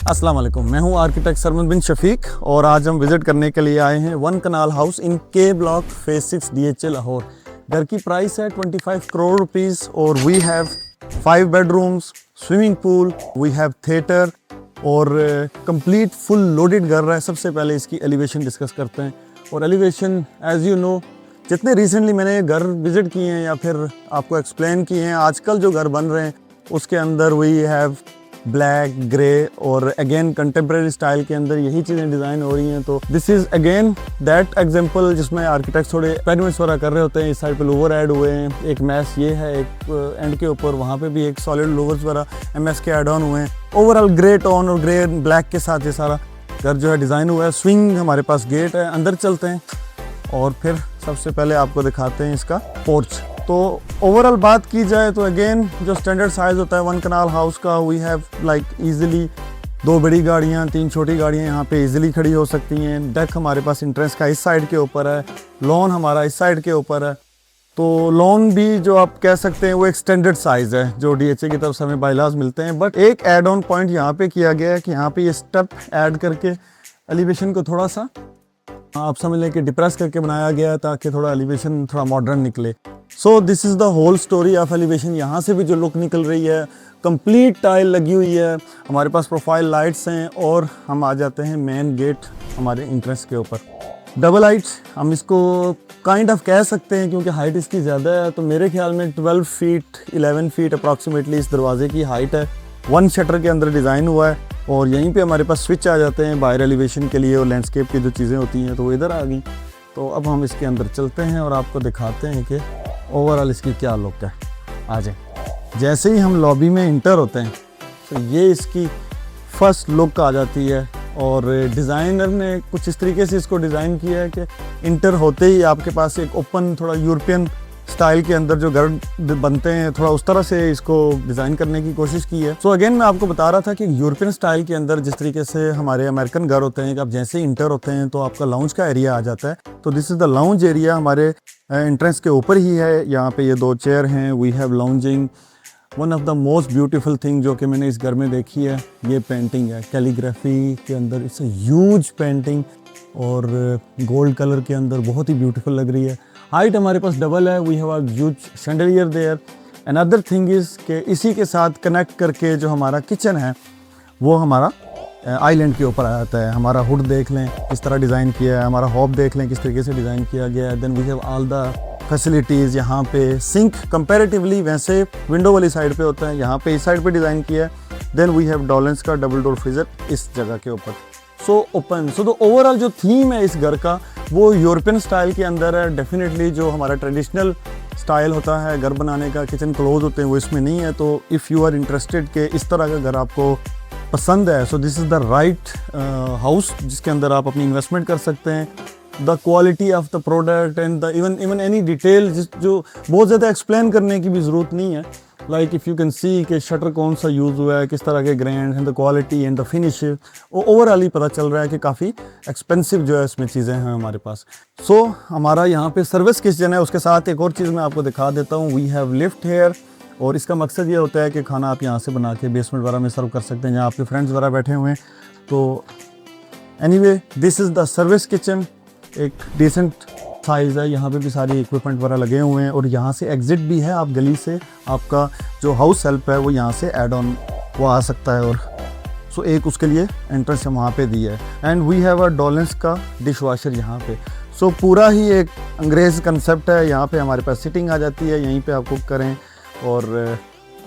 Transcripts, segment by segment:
अस्सलाम वालेकुम, मैं हूं आर्किटेक्ट सरमद बिन शफीक और आज हम विज़िट करने के लिए आए हैं वन कनाल हाउस इन के ब्लॉक फेज 6 DHA लाहौर। घर की प्राइस है 25 करोड़ रुपीस और we have 5 bedrooms, swimming pool, we have theatre और कंप्लीट फुल लोडेड घर है। सबसे पहले इसकी एलिवेशन डिस्कस करते हैं और एलिवेशन एज यू नो जितने रिसेंटली मैंने घर विज़िट किए हैं या फिर आपको एक्सप्लेन किए हैं, आजकल जो घर बन रहे हैं उसके अंदर वी हैव ब्लैक, ग्रे और अगेन कंटेम्प्रेरी स्टाइल के अंदर यही चीज़ें डिज़ाइन हो रही हैं। तो this is again that example जिसमें आर्किटेक्ट्स थोड़े एक्सपेरिमेंट्स वगैरह कर रहे होते हैं। इस साइड पे लोवर ऐड हुए हैं, एक मैस ये है, एक एंड के ऊपर वहाँ पे भी एक सॉलिड लोवर्स वगैरह MS के ऐड ऑन हुए हैं। ओवरऑल ग्रे टोन और ग्रे ब्लैक के साथ ये सारा घर जो है डिज़ाइन हुआ है। स्विंग हमारे पास गेट है, अंदर चलते हैं और फिर सबसे पहले आपको दिखाते हैं इसका पोर्च। तो ओवरऑल बात की जाए तो अगेन जो स्टैंडर्ड साइज़ होता है वन कनाल हाउस का, वी हैव लाइक ईजिली 2 बड़ी गाड़ियाँ, 3 छोटी गाड़ियाँ यहाँ पे ईजिली खड़ी हो सकती हैं। डेक हमारे पास इंट्रेंस का इस साइड के ऊपर है, लॉन हमारा इस साइड के ऊपर है। तो लॉन भी जो आप कह सकते हैं वो एक स्टैंडर्ड साइज़ है जो DHA की तरफ से हमें बायलाज मिलते हैं। बट एक एड ऑन पॉइंट यहाँ पे किया गया है कि यहाँ पे ये स्टेप ऐड करके एलिवेशन को थोड़ा सा आप समझ लें कि डिप्रेस करके बनाया गया है ताकि थोड़ा एलिवेशन थोड़ा मॉडर्न निकले। So this is the whole story of elevation. यहाँ से भी जो लुक निकल रही है, कंप्लीट टाइल लगी हुई है, हमारे पास प्रोफाइल लाइट्स हैं और हम आ जाते हैं मेन गेट हमारे इंट्रेंस के ऊपर। डबल हाइट हम इसको काइंड ऑफ कह सकते हैं क्योंकि हाइट इसकी ज़्यादा है। तो मेरे ख्याल में 12 फीट 11 फीट अप्रॉक्सीमेटली इस दरवाजे की हाइट है। 1 शटर के अंदर डिज़ाइन हुआ है और यहीं पे हमारे पास स्विच आ जाते हैं बाहर एलिवेशन के लिए और लैंडस्केप की जो चीज़ें होती हैं तो वो इधर आ गई। तो अब हम इसके अंदर चलते हैं और आपको दिखाते हैं कि ओवरऑल इसकी क्या लुक है। आ जाए, जैसे ही हम लॉबी में इंटर होते हैं तो ये इसकी फर्स्ट लुक आ जाती है और डिज़ाइनर ने कुछ इस तरीके से इसको डिज़ाइन किया है कि इंटर होते ही आपके पास एक ओपन थोड़ा यूरोपियन स्टाइल के अंदर जो घर बनते हैं थोड़ा उस तरह से इसको डिज़ाइन करने की कोशिश की है। सो अगेन मैं आपको बता रहा था कि यूरोपियन स्टाइल के अंदर जिस तरीके से हमारे अमेरिकन घर होते हैं कि आप जैसे ही इंटर होते हैं तो आपका लाउंज का एरिया आ जाता है। तो this is the lounge area, हमारे एंट्रेंस के ऊपर ही है। यहाँ पे ये 2 चेयर हैं, we have lounging. One of the most beautiful thing जो कि मैंने इस घर में देखी है ये पेंटिंग है, कैलीग्राफी के अंदर इट्स अ ह्यूज पेंटिंग और गोल्ड कलर के अंदर बहुत ही ब्यूटीफुल लग रही है। हाइट हमारे पास डबल है, we have a huge chandelier there. Another thing is कि इसी के साथ कनेक्ट करके जो हमारा किचन है वो हमारा आइलैंड के ऊपर आ जाता है। हमारा हुड देख लें किस तरह डिज़ाइन किया है, हमारा हॉब देख लें किस तरीके से डिज़ाइन किया गया है। Then we have all the facilities. यहाँ पे सिंक कंपैरेटिवली वैसे विंडो वाली साइड पे होता है, यहाँ पे इस साइड पे डिज़ाइन किया है। देन वी हैव डॉलेंस का डबल डोर फ्रीजर इस जगह के ऊपर। So open. So the overall जो थीम है इस घर का वो यूरोपियन स्टाइल के अंदर है। डेफिनेटली जो हमारा ट्रेडिशनल स्टाइल होता है घर बनाने का, किचन क्लोज होते हैं, वो इसमें नहीं है। तो इफ़ यू आर इंटरेस्टेड कि इस तरह का घर आपको पसंद है, so this is the right house जिसके अंदर आप अपनी इन्वेस्टमेंट कर सकते हैं। The quality of the product and the even any detail जो बहुत ज़्यादा एक्सप्लेन करने की भी ज़रूरत नहीं है। लाइक इफ़ यू कैन सी कि शटर कौन सा यूज़ हुआ है, किस तरह के grand and the quality and the finish, वो ओवरऑल ही पता चल रहा है कि काफ़ी एक्सपेंसिव जो है इसमें चीज़ें हैं हमारे पास। सो हमारा यहाँ पे सर्विस किचन है, उसके साथ एक और चीज़ मैं आपको दिखा देता हूँ। वी हैव लिफ्ट हेयर और इसका मकसद ये होता है कि खाना आप यहाँ से बना के बेसमेंट वगैरह में सर्व कर सकते हैं जहाँ आपके फ्रेंड्स वगैरह बैठे हुए हैं। तो anyway this is the service kitchen, एक डिसेंट साइज़ है। यहाँ पे भी सारी इक्विपमेंट वगैरह लगे हुए हैं और यहाँ से एग्ज़िट भी है। आप गली से आपका जो हाउस हेल्प है वो यहाँ से ऐड ऑन वो आ सकता है और सो एक उसके लिए एंट्रेंस हम वहाँ पे दी है। एंड वी हैव अ डॉलेंस का डिश वॉशर यहाँ पे। सो पूरा ही एक अंग्रेज़ कंसेप्ट है। यहाँ पे हमारे पास सिटिंग आ जाती है, यहीं पे आप कुक करें और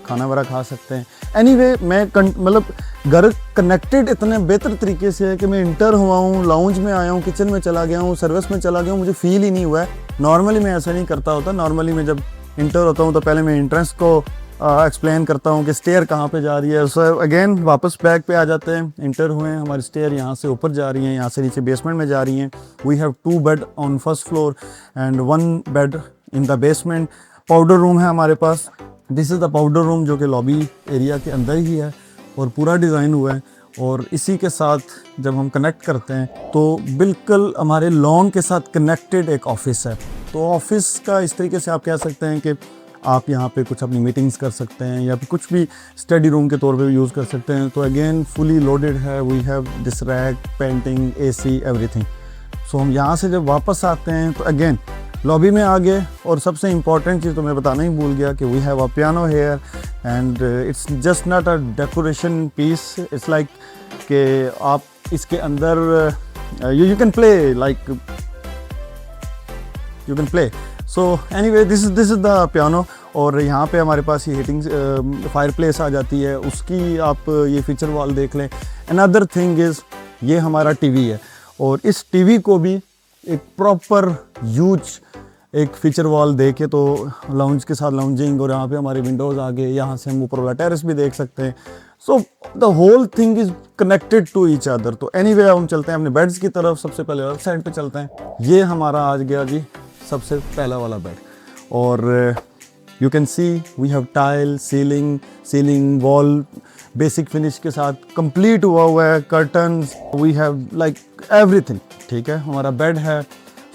खाना वगैरह खा सकते हैं। एनीवे मैं मतलब घर कनेक्टेड इतने बेहतर तरीके से है कि मैं इंटर हुआ हूँ, लाउंज में आया हूँ, किचन में चला गया हूँ, सर्विस में चला गया हूँ, मुझे फील ही नहीं हुआ है। नॉर्मली मैं ऐसा नहीं करता होता। नॉर्मली मैं जब इंटर होता हूँ तो पहले मैं एंट्रेंस को एक्सप्लेन करता हूँ कि स्टेयर कहाँ पे जा रही है। सो अगेन वापस बैक पे आ जाते हैं। इंटर हुए हैं, हमारी स्टेयर यहाँ से ऊपर जा रही हैं, यहाँ से नीचे बेसमेंट में जा रही हैं। We have 2 bed on first floor and 1 bed in the basement. Powder room है हमारे पास। This is the powder room जो कि लॉबी एरिया के अंदर ही है और पूरा डिज़ाइन हुआ है। और इसी के साथ जब हम कनेक्ट करते हैं तो बिल्कुल हमारे लॉन के साथ कनेक्टेड एक ऑफिस है। तो ऑफिस का इस तरीके से आप कह सकते हैं कि आप यहाँ पे कुछ अपनी मीटिंग्स कर सकते हैं या फिर कुछ भी स्टडी रूम के तौर पे भी यूज़ कर सकते हैं। तो अगेन फुली लोडेड है, we have this rack, painting, AC, everything. So हम यहाँ से जब वापस आते हैं तो अगेन लॉबी में आ गए, और सबसे इम्पॉर्टेंट चीज़ तो मैं बताना ही भूल गया कि we have a piano here and it's just not a decoration piece, it's like कि आप इसके अंदर you can play, like you can play. So anyway, this is the piano। और यहाँ पे हमारे पास ये हीटिंग फायर प्लेस आ जाती है, उसकी आप ये फीचर वॉल देख लें। अनदर थिंग इज़ ये हमारा टीवी है, और इस टीवी को भी एक प्रॉपर ह्यूज एक फीचर वॉल दे के, तो लाउंज के साथ लाउंजिंग, और यहाँ पे हमारे विंडोज़ आ गए, यहाँ से हम ऊपर वाला टेरेस भी देख सकते हैं। So the whole thing is connected to each other. तो एनीवे अब हम चलते हैं अपने बेड्स की तरफ। सबसे पहले लेफ्ट साइड पे चलते हैं। ये हमारा आज गया जी सबसे पहला वाला बेड, और you can see we have tile, ceiling wall basic finish के साथ कंप्लीट हुआ है, curtains, we have like everything. ठीक है, हमारा बेड है।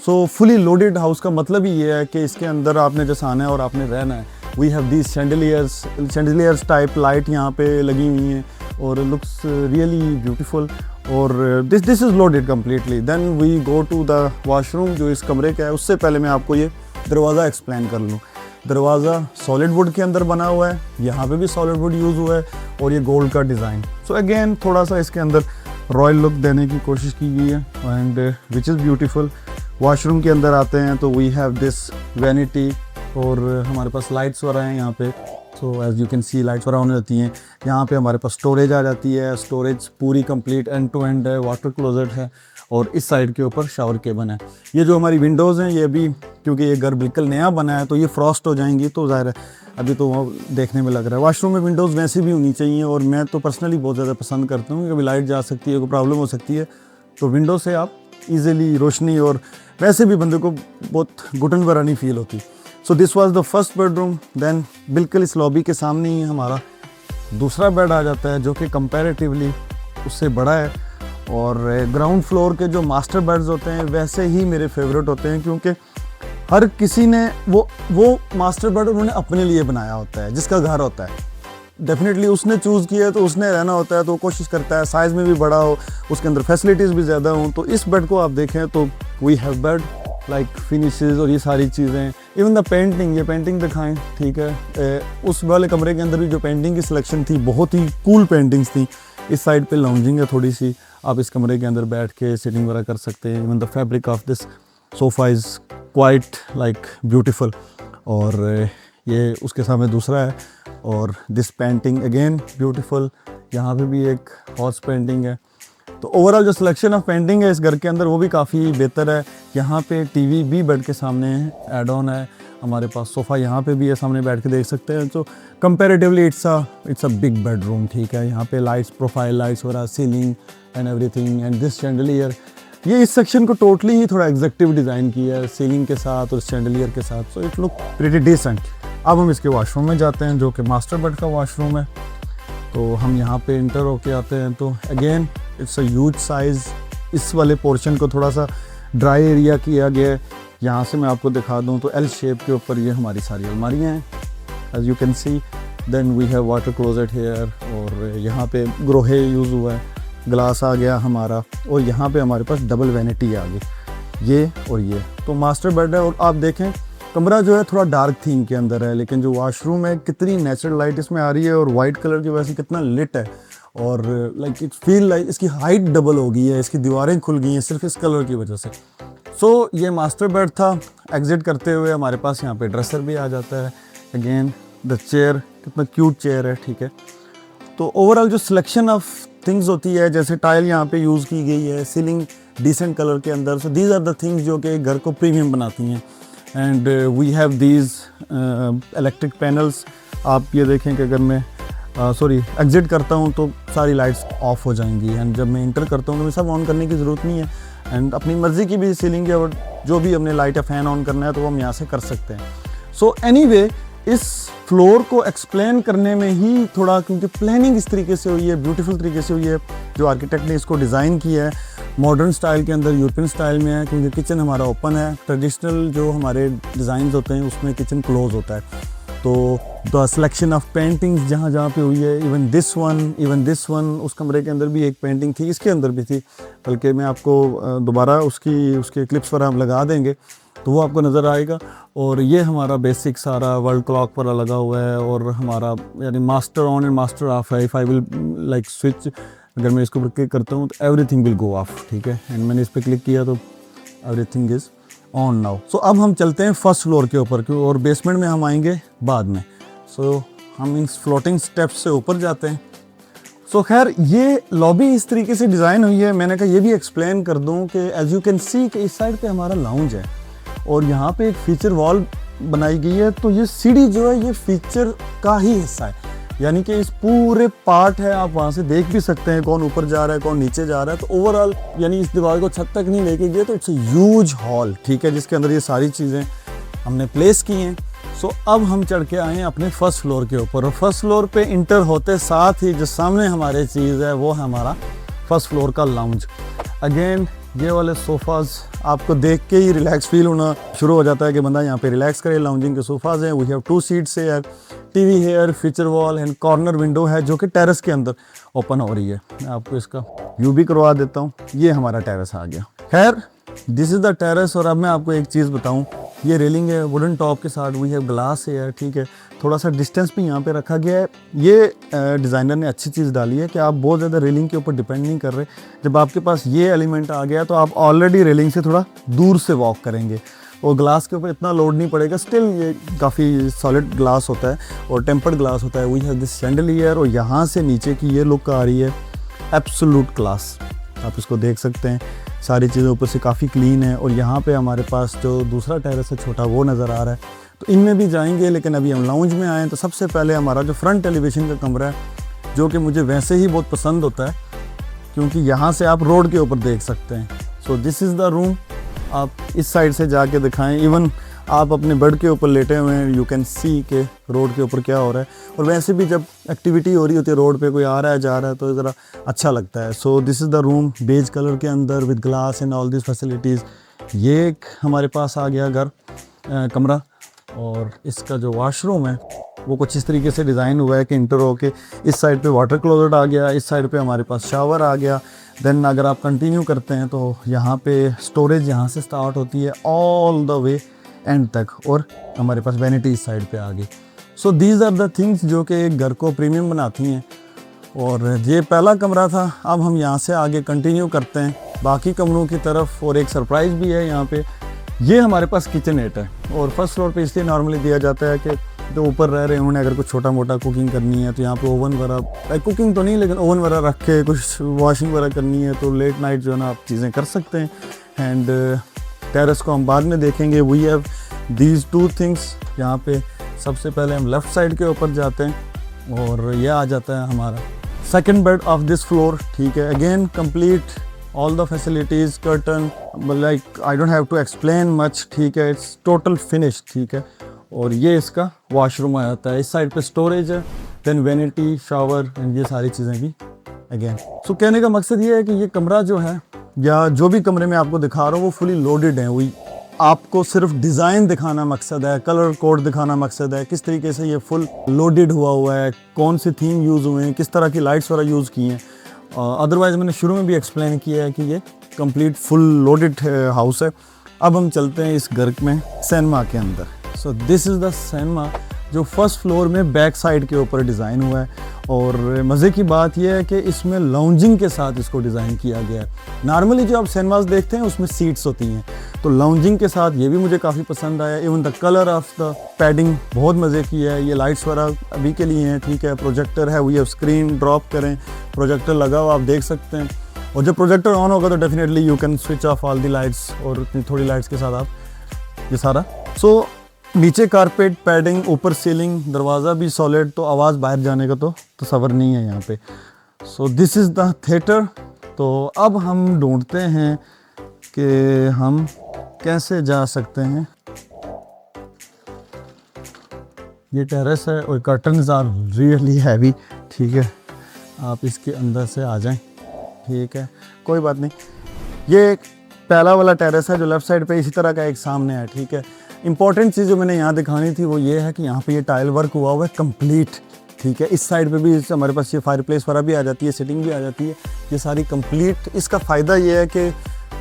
सो फुली लोडेड हाउस का मतलब ही ये है कि इसके अंदर आपने जैसे आना है और आपने रहना है। We have these chandeliers type light यहाँ पे लगी हुई हैं, और लुक्स रियली ब्यूटीफुल। और this is loaded completely. Then we go to the washroom जो इस कमरे का है। उससे पहले मैं आपको ये दरवाज़ा एक्सप्लेन कर लूँ। दरवाज़ा सॉलिड वुड के अंदर बना हुआ है, यहाँ पे भी सॉलिड वुड यूज़ हुआ है, और ये गोल्ड का डिज़ाइन। सो अगेन थोड़ा सा इसके अंदर रॉयल लुक देने की कोशिश की गई है, and which is beautiful. Washroom के अंदर आते हैं तो वी हैव दिस वैनिटी, और हमारे पास लाइट्स वगैरह हैं यहाँ पे। So as you can C lights वगैरह होने जाती हैं। यहाँ पे हमारे पास स्टोरेज आ जाती है, स्टोरेज पूरी कंप्लीट एंड टू एंड है, वाटर क्लोजेट है, और इस साइड के ऊपर शावर केबिन है। ये जो हमारी विंडोज़ हैं, ये भी क्योंकि ये घर बिल्कुल नया बना है तो ये फ्रॉस्ट हो जाएंगी, तो ज़ाहिर है अभी तो वो देखने में लग रहा है। वॉशरूम में विंडोज़ वैसे भी होनी चाहिए, और मैं तो पर्सनली बहुत ज़्यादा पसंद करता हूँ। कभी लाइट जा सकती है, कोई प्रॉब्लम हो सकती है, तो विंडो से आप ईज़िली रोशनी, और वैसे भी बंदे को बहुत घुटन वगैरह नहीं फील होती। So this was the first bedroom. Then बिल्कुल इस लॉबी के सामने ही हमारा दूसरा बेड आ जाता है, जो कि कंपैरेटिवली उससे बड़ा है। और ग्राउंड फ्लोर के जो मास्टर बेड्स होते हैं वैसे ही मेरे फेवरेट होते हैं, क्योंकि हर किसी ने वो मास्टर बेड उन्होंने अपने लिए बनाया होता है, जिसका घर होता है। डेफिनेटली उसने चूज़ किया है तो उसने रहना होता है, तो कोशिश करता है साइज़ में भी बड़ा हो, उसके अंदर फैसिलिटीज़ भी ज़्यादा हों। तो इस बेड को आप देखें तो we have bed like finishes और ये सारी चीज़ें, इवन द पेंटिंग, ये पेंटिंग दिखाएं। ठीक है, उस वाले कमरे के अंदर भी जो पेंटिंग की सिलेक्शन थी, बहुत ही कूल पेंटिंग्स थी। इस साइड पे लाउंजिंग है थोड़ी सी, आप इस कमरे के अंदर बैठ के सिटिंग वगैरह कर सकते हैं। Even the fabric of this sofa is quite like beautiful. और ये उसके सामने दूसरा है, और दिस पेंटिंग अगेन ब्यूटीफुल। यहाँ पे भी एक हॉर्स पेंटिंग है। तो ओवरऑल जो सिलेक्शन ऑफ पेंटिंग है इस घर के अंदर वो भी काफ़ी बेहतर है। यहाँ पे टीवी भी बेड के सामने है, एड ऑन है। हमारे पास सोफ़ा यहाँ पे भी है, सामने बैठ के देख सकते हैं। तो comparatively it's a big bedroom. ठीक है, यहाँ पे लाइट्स, प्रोफाइल लाइट्स वगैरह, ceiling and everything, and this chandelier. ये इस सेक्शन को टोटली ही थोड़ा एग्जेक्टिव डिज़ाइन किया है, सीलिंग के साथ और शैंडलियर के साथ। So it look pretty decent. अब हम इसके वॉशरूम में जाते हैं, जो कि मास्टर बेड का वॉशरूम है। तो हम यहाँ पे इंटर होके आते हैं, तो again it's a huge size. इस वाले पोर्शन को थोड़ा सा ड्राई एरिया किया गया है। यहाँ से मैं आपको दिखा दूँ तो एल शेप के ऊपर ये हमारी सारी अलमारियाँ हैं, as you can see. Then we have water closet here, और यहाँ पे ग्रोहे यूज़ हुआ है, ग्लास आ गया हमारा, और यहाँ पे हमारे पास डबल वैनिटी आ गई, ये और ये। तो मास्टर बेड है। और आप देखें कमरा जो है थोड़ा डार्क थीम के अंदर है, लेकिन जो वॉशरूम है कितनी नेचुरल लाइट इसमें आ रही है, और वाइट कलर की वजह से कितना लिट है। और लाइक इट फील लाइक इसकी हाइट डबल हो गई है, इसकी दीवारें खुल गई हैं सिर्फ इस कलर की वजह से। सो ये मास्टर बेड था। एग्जिट करते हुए हमारे पास यहाँ पे ड्रेसर भी आ जाता है। अगेन द चेयर, कितना क्यूट चेयर है। ठीक है, तो ओवरऑल जो सिलेक्शन ऑफ थिंग्स होती है, जैसे टाइल यहाँ पे यूज़ की गई है, सीलिंग डिसेंट कलर के अंदर। So these are the things जो कि घर को प्रीमियम बनाती हैं। And we have these electric panels. आप ये देखें कि अगर मैं एग्जिट करता हूँ तो सारी लाइट्स ऑफ हो जाएंगी, एंड जब मैं इंटर करता हूँ तो मैं सब ऑन करने की ज़रूरत नहीं है। एंड अपनी मर्ज़ी की भी सीलिंग या जो भी हमने लाइट या फ़ैन ऑन करना है तो वो हम यहाँ से कर सकते हैं। सो एनीवे, इस फ्लोर को एक्सप्लेन करने में ही थोड़ा, क्योंकि प्लानिंग इस तरीके से हुई है, ब्यूटीफुल तरीके से हुई है, जो आर्किटेक्ट ने इसको डिज़ाइन किया है मॉडर्न स्टाइल के अंदर, यूरोपियन स्टाइल में है। क्योंकि किचन हमारा ओपन है। ट्रेडिशनल जो हमारे डिज़ाइंस होते हैं उसमें किचन क्लोज होता है। तो द सिलेक्शन ऑफ पेंटिंग्स जहाँ जहाँ पे हुई है, इवन दिस वन, उस कमरे के अंदर भी एक पेंटिंग थी, इसके अंदर भी थी, बल्कि मैं आपको दोबारा उसके क्लिप्स पर हम लगा देंगे तो वो आपको नज़र आएगा। और ये हमारा बेसिक सारा वर्ल्ड क्लॉक पर लगा हुआ है, और हमारा यानी master on and master off है। If I will like switch, अगर मैं इसको क्लिक करता हूँ तो एवरीथिंग विल गो ऑफ, ठीक है। एंड मैंने इस पर क्लिक किया तो एवरीथिंग इज़ ऑन नाउ। सो अब हम चलते हैं फर्स्ट फ्लोर के ऊपर, क्यों, और बेसमेंट में हम आएंगे बाद में। सो हम इन फ्लोटिंग स्टेप्स से ऊपर जाते हैं। सो खैर ये लॉबी इस तरीके से डिज़ाइन हुई है। मैंने कहा ये भी एक्सप्लेन कर दूं कि एज यू कैन सी कि इस साइड पे हमारा लाउंज है और यहाँ पे एक फीचर वॉल बनाई गई है। तो ये सीढ़ी जो है ये फीचर का ही हिस्सा है, यानी कि इस पूरे पार्ट है, आप वहाँ से देख भी सकते हैं कौन ऊपर जा रहा है कौन नीचे जा रहा है। तो ओवरऑल यानी इस दीवार को छत तक नहीं लेके गए, तो इट्स अ ह्यूज हॉल, ठीक है, जिसके अंदर ये सारी चीज़ें हमने प्लेस की हैं। सो अब हम चढ़ के आए हैं अपने फर्स्ट फ्लोर के ऊपर, और फर्स्ट फ्लोर पे इंटर होते साथ ही जो सामने हमारे चीज़ है वो है हमारा फर्स्ट फ्लोर का लाउंज। अगेन ये वाले सोफ़ाज़ आपको देख के ही रिलैक्स फील होना शुरू हो जाता है कि बंदा यहाँ पे रिलैक्स करे। लाउंजिंग के सोफ़ाज़ हैं, वी हैव 2 सीट्स है, TV here, feature wall and corner window है जो कि टेरेस के अंदर ओपन हो रही है। मैं आपको इसका व्यू भी करवा देता हूँ। ये हमारा टेरेस आ गया। खैर दिस इज़ द टेरेस। और अब मैं आपको एक चीज़ बताऊँ, ये रेलिंग है वुडन टॉप के साथ, वी हैव ग्लास है, ठीक है। थोड़ा सा डिस्टेंस भी यहाँ पे रखा गया है। ये डिज़ाइनर ने अच्छी चीज़ डाली है कि आप बहुत ज़्यादा रेलिंग के ऊपर डिपेंड नहीं कर रहे। जब आपके पास ये एलिमेंट आ गया तो आप ऑलरेडी रेलिंग से थोड़ा दूर से वॉक करेंगे और ग्लास के ऊपर इतना लोड नहीं पड़ेगा। स्टिल ये काफ़ी सॉलिड ग्लास होता है और टेम्पर्ड ग्लास होता है। वी हैव दिस शैंडलियर, और यहाँ से नीचे की ये लुक आ रही है एब्सोल्यूट क्लास। आप इसको देख सकते हैं, सारी चीज़ें ऊपर से काफ़ी क्लीन है। और यहाँ पे हमारे पास जो दूसरा टेरेस है छोटा, वो नज़र आ रहा है, तो इनमें भी जाएंगे। लेकिन अभी हम लाउंज में आए हैं। तो सबसे पहले हमारा जो फ्रंट एलिवेशन का कमरा है, जो कि मुझे वैसे ही बहुत पसंद होता है क्योंकि यहाँ से आप रोड के ऊपर देख सकते हैं। सो दिस इज़ द रूम। आप इस साइड से जाके दिखाएं, इवन आप अपने बेड के ऊपर लेटे हुए हैं, यू कैन सी के रोड के ऊपर क्या हो रहा है। और वैसे भी जब एक्टिविटी हो रही होती है रोड पे, कोई आ रहा है जा रहा है, तो ज़रा अच्छा लगता है। So this is the room, beige colour के अंदर with glass and all this facilities. ये एक हमारे पास आ गया कमरा। और इसका जो वॉशरूम है वो कुछ इस तरीके से डिज़ाइन हुआ है कि इंटर होके इस साइड पे वाटर क्लोजेट आ गया, इस साइड पे हमारे पास शावर आ गया। देन अगर आप कंटिन्यू करते हैं तो यहाँ पे स्टोरेज यहाँ से स्टार्ट होती है ऑल द वे एंड तक, और हमारे पास वैनिटी इस साइड पे आ गई। So these are the things जो कि एक घर को प्रीमियम बनाती हैं। और ये पहला कमरा था। अब हम यहाँ से आगे कंटिन्यू करते हैं बाकी कमरों की तरफ, और एक सरप्राइज़ भी है यहाँ पे। ये हमारे पास किचनएट है, और फर्स्ट फ्लोर पे इसलिए नॉर्मली दिया जाता है कि जो ऊपर रह रहे हैं उन्हें अगर कुछ छोटा मोटा कुकिंग करनी है तो यहाँ पे ओवन वगैरह, कुकिंग तो नहीं लेकिन ओवन वगैरह रख के कुछ वॉशिंग वगैरह करनी है तो लेट नाइट जो है ना आप चीज़ें कर सकते हैं। एंड टेरेस को हम बाद में देखेंगे। We have these 2 things. यहाँ पे सबसे पहले हम लेफ़्ट साइड के ऊपर जाते हैं, और यह आ जाता है हमारा second bed of this floor, ठीक है। Again complete all the facilities, curtain, like I don't have to explain much, ठीक है, it's total finished, ठीक है। और ये इसका वॉशरूम आ जाता है। इस साइड पे स्टोरेज है, देन वैनिटी, शावर एंड ये सारी चीज़ें भी अगेन। सो कहने का मकसद ये है कि ये कमरा जो है, या जो भी कमरे में आपको दिखा रहा हूँ, वो फुली लोडेड है। वही आपको सिर्फ डिज़ाइन दिखाना मकसद है, कलर कोड दिखाना मकसद है, किस तरीके से ये फुल लोडेड हुआ है, कौन से थीम यूज़ हुए हैं, किस तरह की लाइट्स वगैरह यूज़ की हैं। अदरवाइज़ मैंने शुरू में भी एक्सप्लेन किया है कि ये कंप्लीट फुल लोडेड हाउस है। अब हम चलते हैं इस घर में सिनेमा के अंदर। सो दिस इज़ द सिनेमा जो फर्स्ट फ्लोर में बैक साइड के ऊपर डिज़ाइन हुआ है। और मज़े की बात यह है कि इसमें लाउंजिंग के साथ इसको डिज़ाइन किया गया है। नॉर्मली जो आप सिनेमास देखते हैं उसमें सीट्स होती हैं, तो लाउंजिंग के साथ ये भी मुझे काफ़ी पसंद आया। Even the colour of the padding बहुत मज़े की है। ये लाइट्स वगैरह अभी के लिए हैं, ठीक है। प्रोजेक्टर है, वो स्क्रीन ड्रॉप करें, प्रोजेक्टर लगा हुआ आप देख सकते हैं। और जब प्रोजेक्टर ऑन होगा तो definitely you can switch off all the lights, और इतनी थोड़ी लाइट्स के साथ आप ये सारा। सो नीचे कारपेट, पैडिंग, ऊपर सीलिंग, दरवाज़ा भी सॉलिड, तो आवाज़ बाहर जाने का तो तसव्वुर नहीं है यहाँ पे। सो दिस इज़ द थिएटर। तो अब हम ढूंढते हैं कि हम कैसे जा सकते हैं। ये टेरेस है और कर्टन्स आर रियली हैवी, ठीक है। आप इसके अंदर से आ जाएं, ठीक है, कोई बात नहीं। ये एक पहला वाला टेरेस है जो लेफ़्ट साइड पे इसी तरह का एक सामने है, ठीक है। इंपॉर्टेंट चीज़ जो मैंने यहाँ दिखानी थी वो ये है कि यहाँ पे ये टाइल वर्क हुआ हुआ है कंप्लीट, ठीक है। इस साइड पे भी हमारे पास ये फायर प्लेस वगैरह भी आ जाती है, सिटिंग भी आ जाती है, ये सारी कंप्लीट। इसका फ़ायदा ये है कि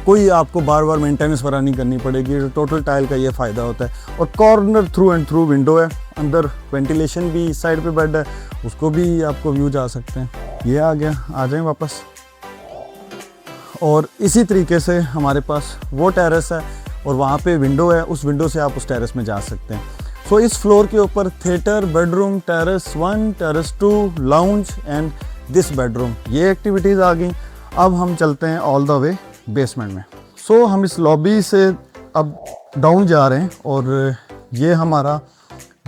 कोई आपको बार बार मेंटेनेंस वगैरह नहीं करनी पड़ेगी, टोटल टाइल का ये फ़ायदा होता है। और corner through and through window है, अंदर वेंटिलेशन भी, इस साइड पे बेड है, उसको भी आपको व्यू जा सकते हैं। ये आ गया, आ जाएं वापस। और इसी तरीके से हमारे पास वो टेरेस है और वहाँ पे विंडो है, उस विंडो से आप उस टेरेस में जा सकते हैं। सो इस फ्लोर के ऊपर theatre, bedroom, terrace 1, terrace 2, lounge and this bedroom, ये एक्टिविटीज़ आ गई। अब हम चलते हैं ऑल द वे बेसमेंट में। सो हम इस लॉबी से अब डाउन जा रहे हैं और ये हमारा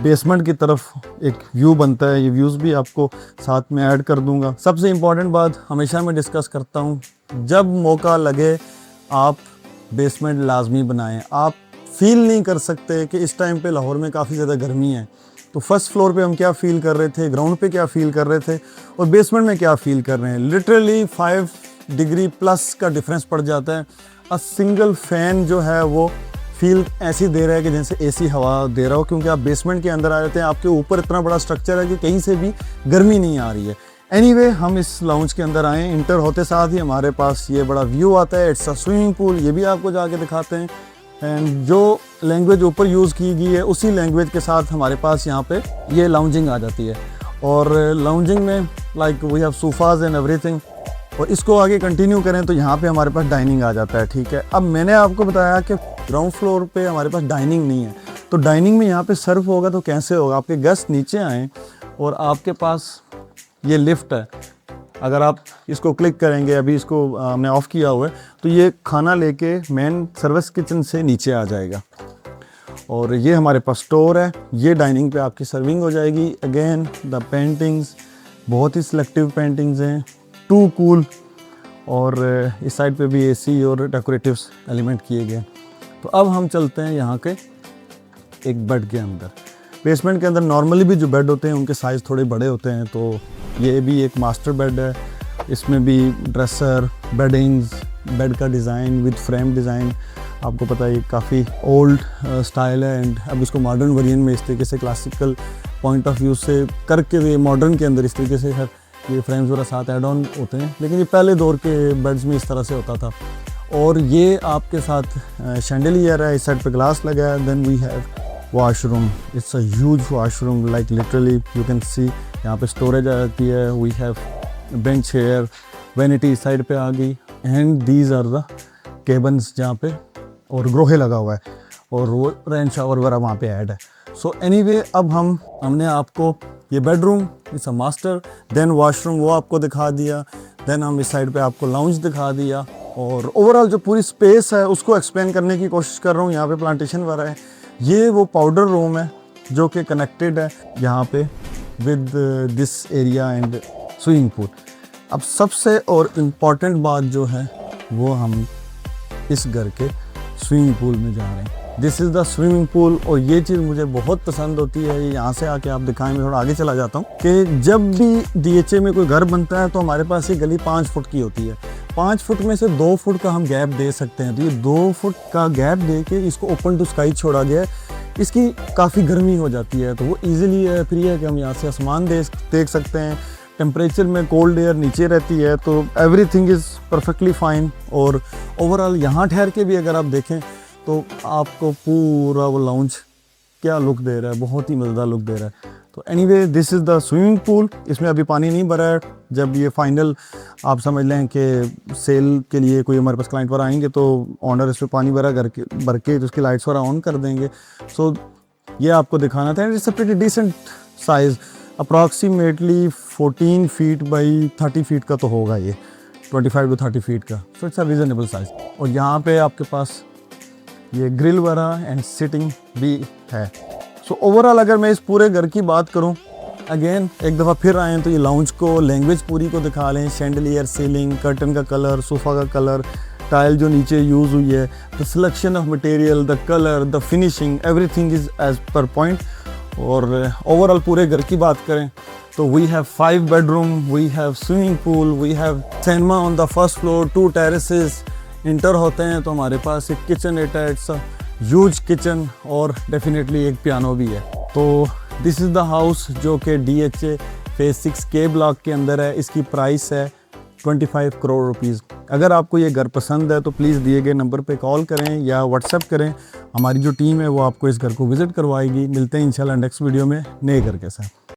बेसमेंट की तरफ एक व्यू बनता है। ये व्यूज़ भी आपको साथ में ऐड कर दूंगा। सबसे इम्पॉर्टेंट बात हमेशा मैं डिस्कस करता हूँ, जब मौका लगे आप बेसमेंट लाजमी बनाएं। आप फील नहीं कर सकते कि इस टाइम पे लाहौर में काफ़ी ज़्यादा गर्मी है, तो फर्स्ट फ्लोर पे हम क्या फ़ील कर रहे थे, ग्राउंड पे क्या फ़ील कर रहे थे और बेसमेंट में क्या फ़ील कर रहे हैं। लिटरली 5 डिग्री प्लस का डिफरेंस पड़ जाता है। अ सिंगल फ़ैन जो है वो फील ऐसी दे रहा है कि जैसे एसी हवा दे रहा हो, क्योंकि आप बेसमेंट के अंदर आ जाते हैं, आपके ऊपर इतना बड़ा स्ट्रक्चर है कि कहीं से भी गर्मी नहीं आ रही है। एनीवे, हम इस लाउंज के अंदर आए, इंटर होते साथ ही हमारे पास ये बड़ा व्यू आता है। इट्स अ स्विमिंग पूल, ये भी आपको जाके दिखाते हैं। एंड जो लैंग्वेज ऊपर यूज़ की गई है उसी लैंग्वेज के साथ हमारे पास यहाँ पे ये लाउंजिंग आ जाती है। और लाउंजिंग में like we have sofas and everything. और इसको आगे कंटिन्यू करें तो यहाँ पे हमारे पास डाइनिंग आ जाता है, ठीक है। अब मैंने आपको बताया कि ग्राउंड फ्लोर पे हमारे पास डाइनिंग नहीं है, तो डाइनिंग में यहाँ पे सर्व होगा तो कैसे होगा। आपके गेस्ट नीचे आएँ और आपके पास ये लिफ्ट है, अगर आप इसको क्लिक करेंगे, अभी इसको हमने ऑफ़ किया हुआ है, तो ये खाना लेके मेन सर्विस किचन से नीचे आ जाएगा। और ये हमारे पास स्टोर है, ये डाइनिंग पे आपकी सर्विंग हो जाएगी। अगेन द पेंटिंग्स बहुत ही सिलेक्टिव पेंटिंग्स हैं, टू कूल। और इस साइड पे भी एसी और डेकोरेटिव्स एलिमेंट किए गए। तो अब हम चलते हैं यहाँ के एक बेड के अंदर। बेसमेंट के अंदर नॉर्मली भी जो बेड होते हैं उनके साइज़ थोड़े बड़े होते हैं, तो ये भी एक मास्टर बेड है। इसमें भी ड्रेसर, बेडिंग्स, बेड का डिज़ाइन विद फ्रेम डिज़ाइन, आपको पता है ये काफ़ी ओल्ड स्टाइल है। एंड अब इसको मॉडर्न वेरिएंट में इस तरीके से क्लासिकल पॉइंट ऑफ व्यू से करके मॉडर्न के अंदर इस तरीके से है, ये फ्रेम्स वगैरह साथ ऐड ऑन होते हैं, लेकिन ये पहले दौर के बेड्स में इस तरह से होता था। और ये आपके साथ शैंडलियर है, इस साइड पे ग्लास लगा है। Then we have washroom, it's a huge washroom, like literally you can see. यहाँ पे स्टोरेज आ जाती है, we have bench here, vanity इस साइड पे आ गई। And these are the cabins जहाँ पे, और ग्रोहे लगा हुआ है, और वो रेन शावर वगैरह वहाँ पे ऐड है। सो एनीवे, अब हमने आपको ये bedroom, it's a master, then washroom वो आपको दिखा दिया, देन हम इस साइड पे आपको लाउंज दिखा दिया। और ओवरऑल जो पूरी स्पेस है उसको एक्सप्लेन करने की कोशिश कर रहा हूँ। यहाँ पे प्लांटेशन वगैरह है, ये वो पाउडर रूम है जो कि कनेक्टेड है यहाँ पे with this area and swimming pool. अब सबसे और इम्पॉर्टेंट बात जो है वो हम इस घर के स्विमिंग पूल में जा रहे हैं। This is the swimming pool. और ये चीज़ मुझे बहुत पसंद होती है, यहाँ से आके आप दिखाएं, मैं थोड़ा आगे चला जाता हूँ, कि जब भी DHA में कोई घर बनता है तो हमारे पास ये गली 5 फुट की होती है। 5 फुट में से 2 फुट का हम गैप दे सकते हैं, तो ये 2 फुट का गैप दे के इसको ओपन टू स्काई छोड़ा गया है। इसकी काफ़ी गर्मी हो जाती है तो वो ईजिली फ्री है कि हम यहाँ से आसमान देख सकते हैं। टेम्परेचर में कोल्ड एयर नीचे रहती है, तो एवरीथिंग इज़ परफेक्टली फाइन। और ओवरऑल यहाँ ठहर के भी अगर आप देखें तो आपको पूरा वो लाउंज क्या लुक दे रहा है, बहुत ही मज़ेदार लुक दे रहा है। तो anyway, this is the swimming pool. इसमें अभी पानी नहीं भरा है, जब ये फाइनल आप समझ लें कि सेल के लिए कोई हमारे पास क्लाइंट पर आएंगे तो ऑनर इसमें पानी भर के तो उसकी लाइट्स वगैरह ऑन कर देंगे। सो ये आपको दिखाना था। It's a pretty decent size, approximately 14 feet by 30 feet का तो होगा ये, 25 to 30 फीट का। So it's a reasonable size. और यहाँ पे आपके पास ये ग्रिल वगैरह एंड सिटिंग भी है। सो ओवरऑल अगर मैं इस पूरे घर की बात करूं, अगेन एक दफ़ा फिर आएँ तो ये लाउंज को, लैंग्वेज पूरी को दिखा लें। शैंडलियर, सीलिंग, कर्टन का कलर, सोफ़ा का कलर, टाइल जो नीचे यूज़ हुई है, the selection of material, the colour, the finishing, everything is as per point. और ओवरऑल पूरे घर की बात करें तो we have 5 bedroom, we have swimming pool, we have cinema on the first floor, 2 terraces. Enter होते हैं तो हमारे पास एक किचन एटा, इट्स ह्यूज किचन और डेफिनेटली एक पियानो भी है। तो दिस इज़ द हाउस जो कि DHA फेज 6 के ब्लॉक के अंदर है। इसकी प्राइस है 25 करोड़ रुपीज़। अगर आपको ये घर पसंद है तो प्लीज़ दिए गए नंबर पे कॉल करें या व्हाट्सएप करें। हमारी जो टीम है वो आपको इस घर को विज़िट करवाएगी। मिलते हैं इंशाल्लाह नेक्स्ट वीडियो में नए घर के साथ।